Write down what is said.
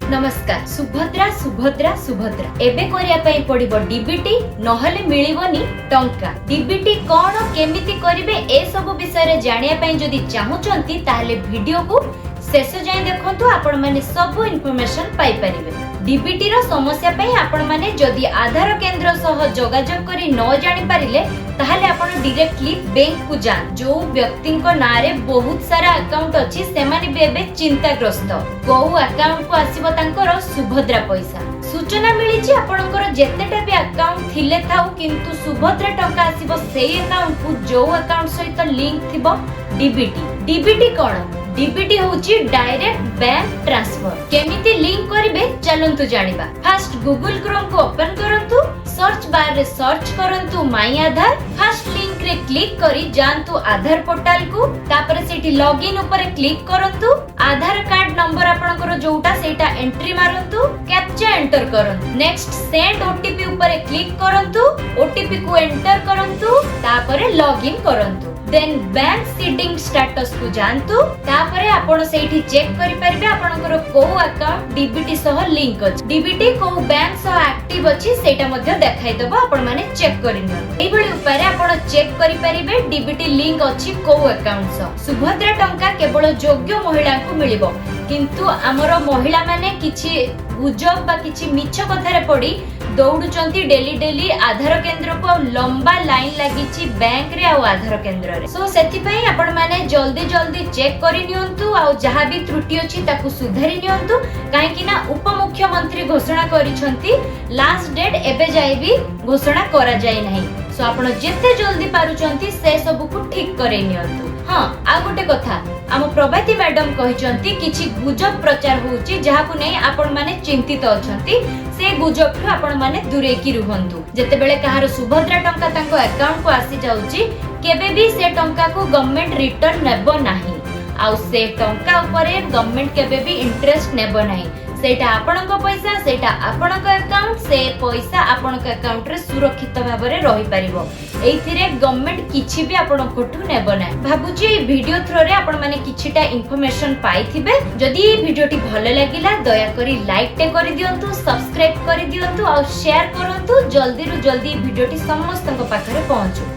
नमस्कार। सुभद्रा सुभद्रा सुभद्रा एबे करिया पई पड़िबो डीबीटी नहले मिलिबोनी टंका। डीबीटी कोन केमिति करिवे ए सब विषय रे जानिया पई जदी चाहुचंती ताहले वीडियो को शेष जाय देखंतु आपण माने सब इन्फॉर्मेशन पाई परिबे। डीबीटी रो समस्या पई आपण माने जदी आधार केंद्र सह जोगाजोग करी न जानि पारिले ताहले आपण डायरेक्टली बैंक को जान। जो व्यक्ति को नारे बहुत सारा अकाउंट अछि से माने बेबे चिंताग्रस्त को अकाउंट को आसीबो तांकर सुभद्रा पैसा। सूचना मिली छी आपनकर जेतेटा भी अकाउंट थिले थाउ किंतु सुभद्रा टंका आसीबो सेही अकाउंट को जो अकाउंट सहित लिंक थिबो डीबीटी। डीबीटी कोन? डीबीटी होची डायरेक्ट बैंक ट्रांसफर। केमिति लिंक करिवे चलंतु जानिबा। फर्स्ट गूगल क्रोम को ओपन करंतु, सर्च बार रे सर्च करंतु माई आधार। फर्स्ट लिंक रे क्लिक करी जानतु आधार पोर्टल को, तापर सेठी लॉगिन ऊपर क्लिक करंतु। आधार कार्ड नंबर आपनकर जोटा सेटा एंट्री मारंतु, कैप्चा एंटर करंतु। नेक्स्ट सेंड ओटीपी ऊपर क्लिक करंतु, ओटीपी को एंटर करंतु, तापर लॉगिन करंतु। देन बैंक सीडिंग स्टेटस को जानतु, तापर आपण सेठी चेक करि परिबे आपनकर को अकाउंट डीबीटी सह लिंक अछि। डीबीटी को बैंक सह एक्टिव अछि सेटा मध्ये देखाइ दबो, आपण माने चेक करि नियंतु। एई भली उपाय आपण चेक करि परिबे डीबीटी लिंक अछि को अकाउंट सह। सुभद्रा टंका केवल योग्य महिला को मिलिबो, किंतु हमर महिला माने किछि गुजब बा किछि मिछ कथारे पड़ी दौड़ुचंती डेली आधार केंद्र को लंबा लाइन लागिची बैंक रे आ आधार केंद्र रे। सो सेति पई आपण माने जल्दी चेक करि नियंतु आ जहा भी त्रुटि अछि ताकू सुधारि नियंतु, काहे कि ना उपमुख्यमंत्री घोषणा करिसंती लास्ट डेट एबे जाय भी घोषणा करा जाय नाही। सो आपण जेते जल्दी पारुचंती से सब को ठीक करे नियंतु। हां आ गोटे कथा हम प्रभाती मैडम कहिसंती किछि गुजब प्रचार होउची जहा को नै आपण माने चिंतित अछंती, से गुजब आपण माने दूरे की रुहंतु। जेते बेले कहार सुभद्रा टंका तांको अकाउंट को आसी जाउची केबे भी से टंका को गवर्नमेंट रिटर्न नेबो नाही, आ से टंका ऊपर गवर्नमेंट केबे भी इंटरेस्ट नेबो नाही। सेटा आपणक पैसा, सेटा आपणक अकाउंट, से पैसा आपणक अकाउंट रे सुरक्षित भाव रे रहि परिबो। एथिरे गवर्नमेंट किछि भी आपणकठु नेबो नाही। भाबुची ए वीडियो थ्रो रे आपण माने किछिटा इन्फॉर्मेशन पाइथिबे। जदि ए वीडियोटी भलो लागिला दया करी लाइक टे करि दियंतु, सब्सक्राइब करि दियंतु आ शेयर करंतु। जल्दी रु जल्दी वीडियोटी समस्तक पाखरे पहुंचू।